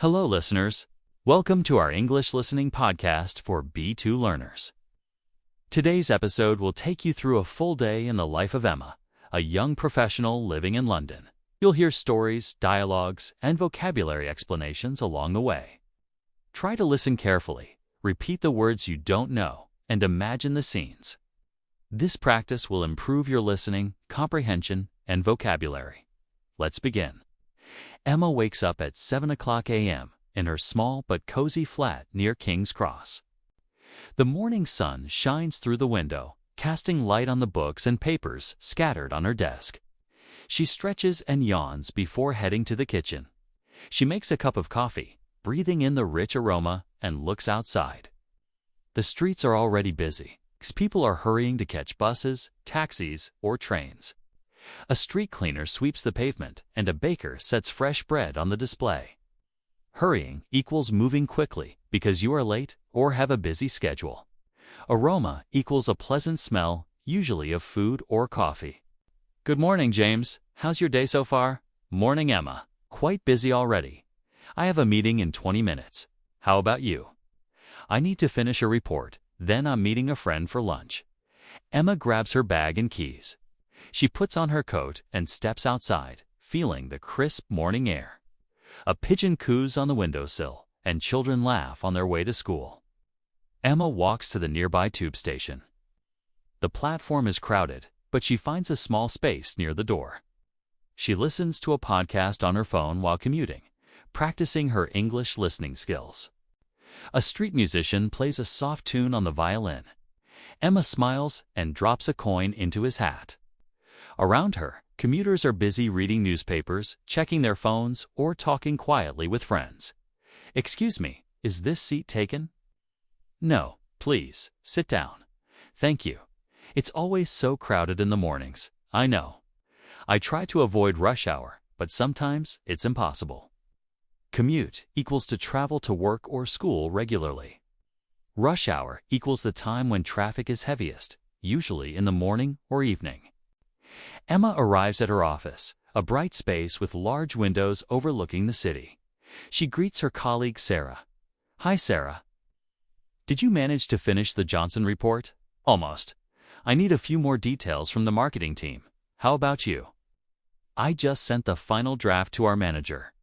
Hello, listeners. Welcome to our English listening podcast for B2 learners. Today's episode will take you through a full day in the life of Emma, a young professional living in London. You'll hear stories, dialogues, and vocabulary explanations along the way. Try to listen carefully, repeat the words you don't know, and imagine the scenes. This practice will improve your listening, comprehension, and vocabulary. Let's begin. Emma wakes up at 7 o'clock a.m. in her small but cozy flat near King's Cross. The morning sun shines through the window, casting light on the books and papers scattered on her desk. She stretches and yawns before heading to the kitchen. She makes a cup of coffee, breathing in the rich aroma, and looks outside. The streets are already busy. People are hurrying to catch buses, taxis, or trains. A street cleaner sweeps the pavement, and a baker sets fresh bread on the display. Hurrying equals moving quickly because you are late or have a busy schedule. Aroma equals a pleasant smell, usually of food or coffee. Good morning, James. How's your day so far? Morning, Emma. Quite busy already. I have a meeting in 20 minutes. How about you? I need to finish a report, then I'm meeting a friend for lunch. Emma grabs her bag and keys. She puts on her coat and steps outside, feeling the crisp morning air. A pigeon coos on the windowsill, and children laugh on their way to school. Emma walks to the nearby tube station. The platform is crowded, but she finds a small space near the door. She listens to a podcast on her phone while commuting, practicing her English listening skills. A street musician plays a soft tune on the violin. Emma smiles and drops a coin into his hat. Around her, commuters are busy reading newspapers, checking their phones, or talking quietly with friends. Excuse me, is this seat taken? No, please, sit down. Thank you. It's always so crowded in the mornings, I know. I try to avoid rush hour, but sometimes it's impossible. Commute equals to travel to work or school regularly. Rush hour equals the time when traffic is heaviest, usually in the morning or evening. Emma arrives at her office, a bright space with large windows overlooking the city. She greets her colleague Sarah. Hi, Sarah. Did you manage to finish the Johnson report? Almost. I need a few more details from the marketing team. How about you? I just sent the final draft to our manager.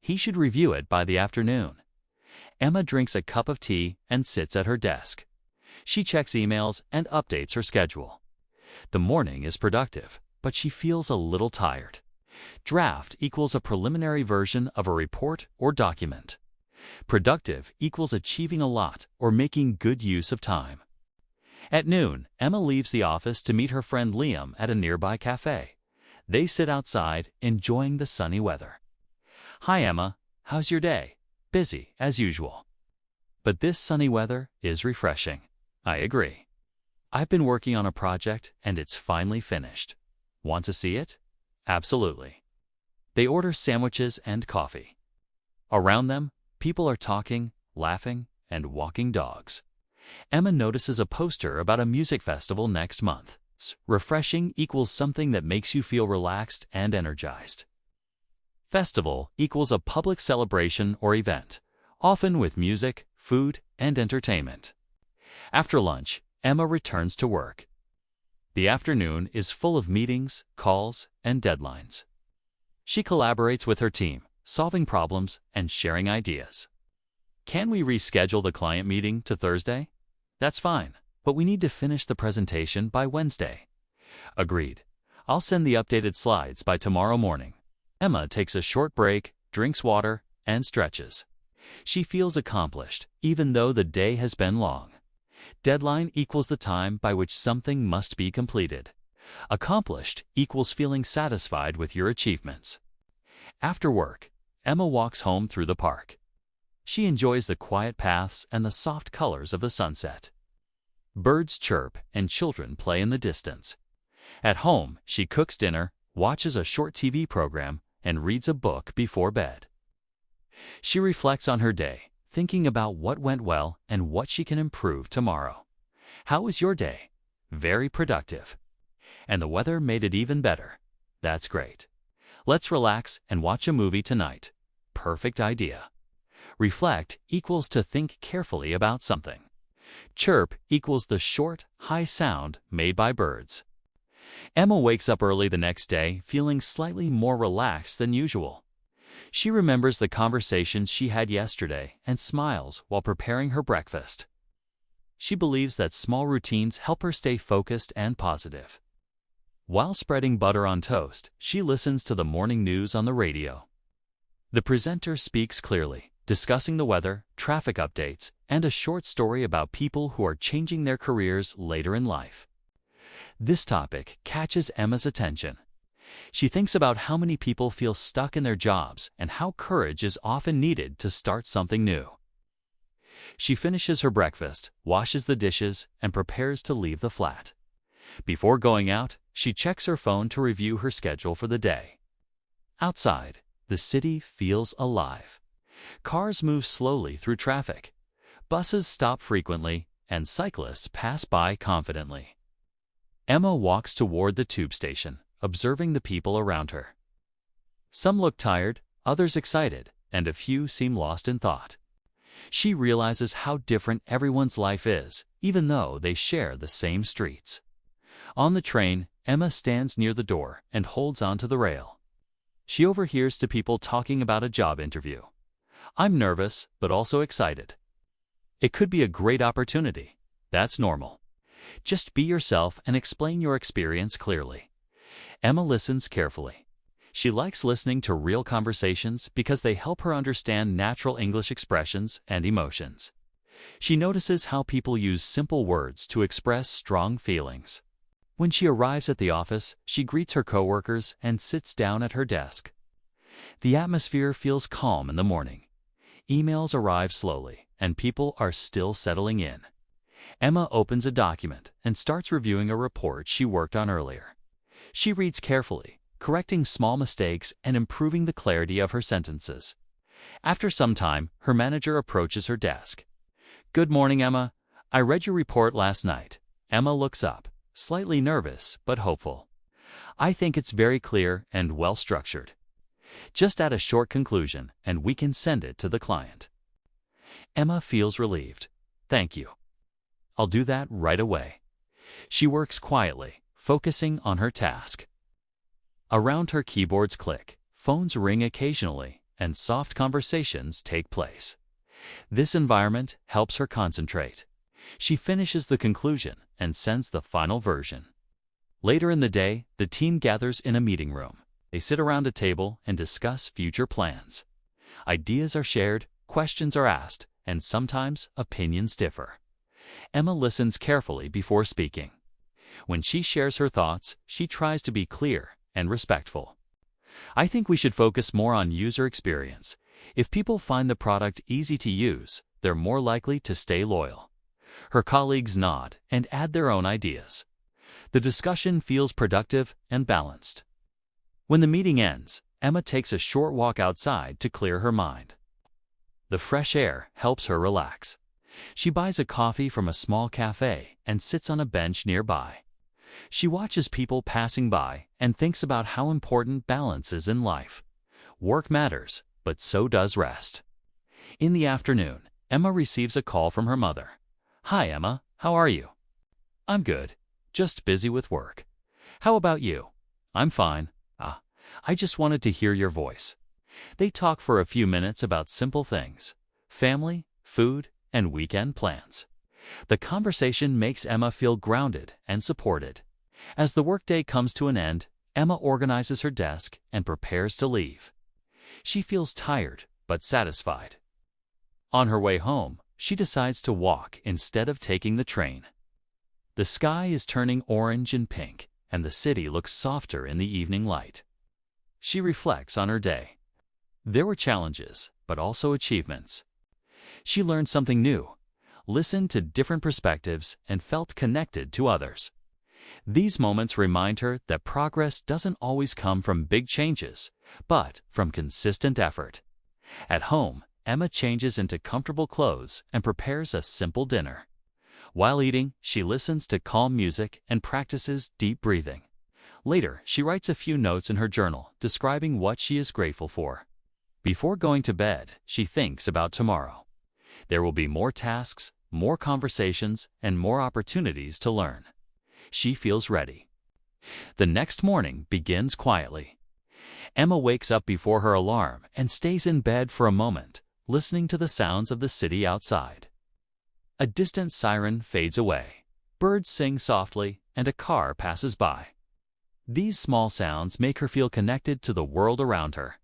He should review it by the afternoon. Emma drinks a cup of tea and sits at her desk. She checks emails and updates her schedule. The morning is productive, but she feels a little tired. Draft equals a preliminary version of a report or document. Productive equals achieving a lot or making good use of time. At noon, Emma leaves the office to meet her friend Liam at a nearby cafe. They sit outside, enjoying the sunny weather. Hi, Emma. How's your day? Busy, as usual. But this sunny weather is refreshing. I agree. I've been working on a project, and it's finally finished. Want to see it? Absolutely. They order sandwiches and coffee. Around them, people are talking, laughing, and walking dogs. Emma notices a poster about a music festival next month. Refreshing equals something that makes you feel relaxed and energized. Festival equals a public celebration or event, often with music, food, and entertainment. After lunch, Emma returns to work. The afternoon is full of meetings, calls, and deadlines. She collaborates with her team, solving problems and sharing ideas. Can we reschedule the client meeting to Thursday? That's fine, but we need to finish the presentation by Wednesday. Agreed. I'll send the updated slides by tomorrow morning. Emma takes a short break, drinks water, and stretches. She feels accomplished, even though the day has been long. Deadline equals the time by which something must be completed. Accomplished equals feeling satisfied with your achievements. After work, Emma walks home through the park. She enjoys the quiet paths and the soft colors of the sunset. Birds chirp and children play in the distance. At home, she cooks dinner, watches a short TV program, and reads a book before bed. She reflects on her day, thinking about what went well and what she can improve tomorrow. How was your day? Very productive. And the weather made it even better. That's great. Let's relax and watch a movie tonight. Perfect idea. Reflect equals to think carefully about something. Chirp equals the short, high sound made by birds. Emma wakes up early the next day feeling slightly more relaxed than usual. She remembers the conversations she had yesterday and smiles while preparing her breakfast. She believes that small routines help her stay focused and positive. While spreading butter on toast, she listens to the morning news on the radio. The presenter speaks clearly, discussing the weather, traffic updates, and a short story about people who are changing their careers later in life. This topic catches Emma's attention. She thinks about how many people feel stuck in their jobs and how courage is often needed to start something new. She finishes her breakfast, washes the dishes, and prepares to leave the flat. Before going out, she checks her phone to review her schedule for the day. Outside, the city feels alive. Cars move slowly through traffic. Buses stop frequently, and cyclists pass by confidently. Emma walks toward the tube station, observing the people around her. Some look tired, others excited, and a few seem lost in thought. She realizes how different everyone's life is, even though they share the same streets. On the train, Emma stands near the door and holds onto the rail. She overhears two people talking about a job interview. "I'm nervous, but also excited." "It could be a great opportunity. That's normal. Just be yourself and explain your experience clearly." Emma listens carefully. She likes listening to real conversations because they help her understand natural English expressions and emotions. She notices how people use simple words to express strong feelings. When she arrives at the office, she greets her coworkers and sits down at her desk. The atmosphere feels calm in the morning. Emails arrive slowly, and people are still settling in. Emma opens a document and starts reviewing a report she worked on earlier. She reads carefully, correcting small mistakes and improving the clarity of her sentences. After some time, her manager approaches her desk. "Good morning, Emma. I read your report last night." Emma looks up, slightly nervous but hopeful. "I think it's very clear and well-structured. Just add a short conclusion and we can send it to the client." Emma feels relieved. "Thank you. I'll do that right away." She works quietly, focusing on her task. Around her keyboards click, phones ring occasionally, and soft conversations take place. This environment helps her concentrate. She finishes the conclusion and sends the final version. Later in the day, the team gathers in a meeting room. They sit around a table and discuss future plans. Ideas are shared, questions are asked, and sometimes opinions differ. Emma listens carefully before speaking. When she shares her thoughts, she tries to be clear and respectful. "I think we should focus more on user experience. If people find the product easy to use, they're more likely to stay loyal." Her colleagues nod and add their own ideas. The discussion feels productive and balanced. When the meeting ends, Emma takes a short walk outside to clear her mind. The fresh air helps her relax. She buys a coffee from a small cafe and sits on a bench nearby. She watches people passing by and thinks about how important balance is in life. Work matters, but so does rest. In the afternoon, Emma receives a call from her mother. "Hi, Emma. How are you?" "I'm good. Just busy with work." "How about you?" "I'm fine. I just wanted to hear your voice." They talk for a few minutes about simple things: family, food, and weekend plans. The conversation makes Emma feel grounded and supported. As the workday comes to an end, Emma organizes her desk and prepares to leave. She feels tired but satisfied. On her way home, she decides to walk instead of taking the train. The sky is turning orange and pink, and the city looks softer in the evening light. She reflects on her day. There were challenges, but also achievements. She learned something new, listened to different perspectives, and felt connected to others. These moments remind her that progress doesn't always come from big changes, but from consistent effort. At home, Emma changes into comfortable clothes and prepares a simple dinner. While eating, she listens to calm music and practices deep breathing. Later, she writes a few notes in her journal describing what she is grateful for. Before going to bed, she thinks about tomorrow. There will be more tasks, more conversations, and more opportunities to learn. She feels ready. The next morning begins quietly. Emma wakes up before her alarm and stays in bed for a moment, listening to the sounds of the city outside. A distant siren fades away. Birds sing softly, and a car passes by. These small sounds make her feel connected to the world around her.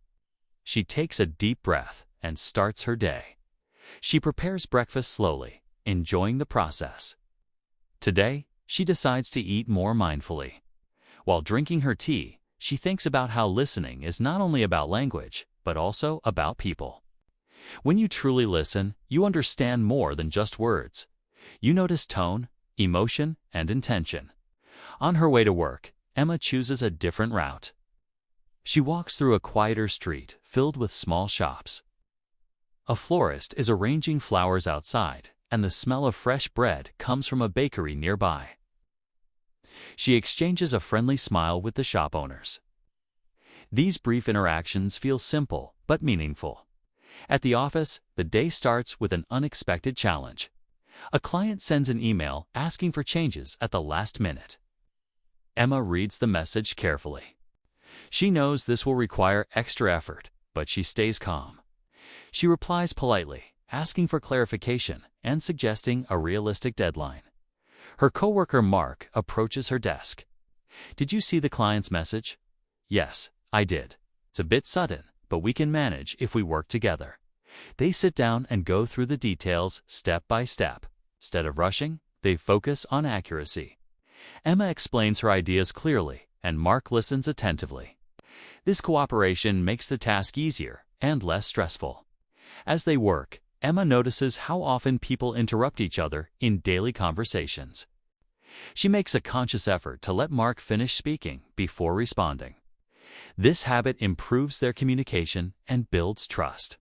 She takes a deep breath and starts her day. She prepares breakfast slowly, enjoying the process. Today, she decides to eat more mindfully. While drinking her tea, she thinks about how listening is not only about language, but also about people. When you truly listen, you understand more than just words. You notice tone, emotion, and intention. On her way to work, Emma chooses a different route. She walks through a quieter street filled with small shops. A florist is arranging flowers outside, and the smell of fresh bread comes from a bakery nearby. She exchanges a friendly smile with the shop owners. These brief interactions feel simple but meaningful. At the office, the day starts with an unexpected challenge. A client sends an email asking for changes at the last minute. Emma reads the message carefully. She knows this will require extra effort, but she stays calm. She replies politely, asking for clarification and suggesting a realistic deadline. Her coworker Mark approaches her desk. "Did you see the client's message?" "Yes, I did. It's a bit sudden, but we can manage if we work together." They sit down and go through the details step by step. Instead of rushing, they focus on accuracy. Emma explains her ideas clearly, and Mark listens attentively. This cooperation makes the task easier and less stressful. As they work, Emma notices how often people interrupt each other in daily conversations. She makes a conscious effort to let Mark finish speaking before responding. This habit improves their communication and builds trust.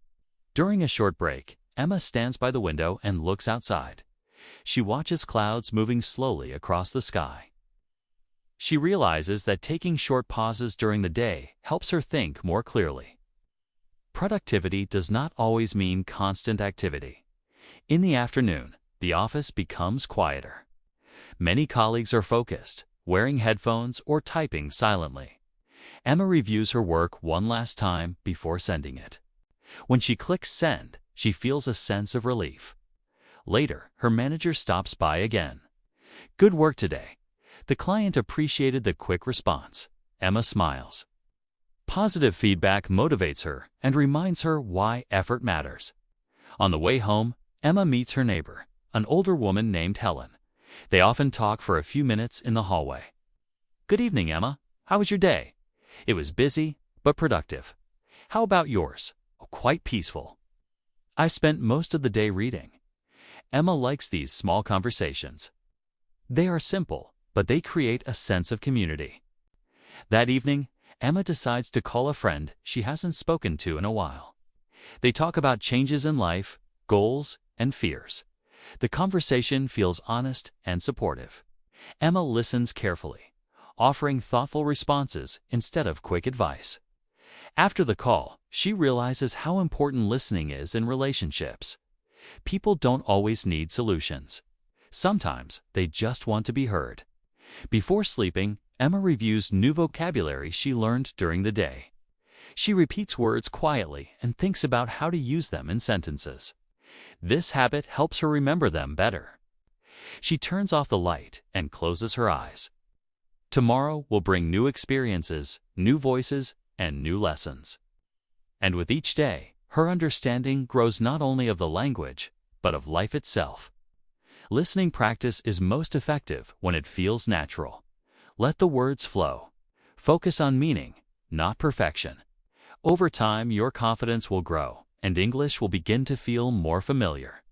During a short break, Emma stands by the window and looks outside. She watches clouds moving slowly across the sky. She realizes that taking short pauses during the day helps her think more clearly. Productivity does not always mean constant activity. In the afternoon, the office becomes quieter. Many colleagues are focused, wearing headphones or typing silently. Emma reviews her work one last time before sending it. When she clicks send, she feels a sense of relief. Later, her manager stops by again. "Good work today." The client appreciated the quick response. Emma smiles. Positive feedback motivates her and reminds her why effort matters. On the way home, Emma meets her neighbor, an older woman named Helen. They often talk for a few minutes in the hallway. "Good evening, Emma. How was your day?" "It was busy, but productive." "How about yours?" "Oh, quite peaceful." "I spent most of the day reading." Emma likes these small conversations. They are simple, but they create a sense of community. That evening, Emma decides to call a friend she hasn't spoken to in a while. They talk about changes in life, goals, and fears. The conversation feels honest and supportive. Emma listens carefully, offering thoughtful responses instead of quick advice. After the call, she realizes how important listening is in relationships. People don't always need solutions. Sometimes they just want to be heard. Before sleeping, Emma reviews new vocabulary she learned during the day. She repeats words quietly and thinks about how to use them in sentences. This habit helps her remember them better. She turns off the light and closes her eyes. Tomorrow will bring new experiences, new voices, and new lessons. And with each day, her understanding grows not only of the language, but of life itself. Listening practice is most effective when it feels natural. Let the words flow. Focus on meaning, not perfection. Over time, your confidence will grow, and English will begin to feel more familiar.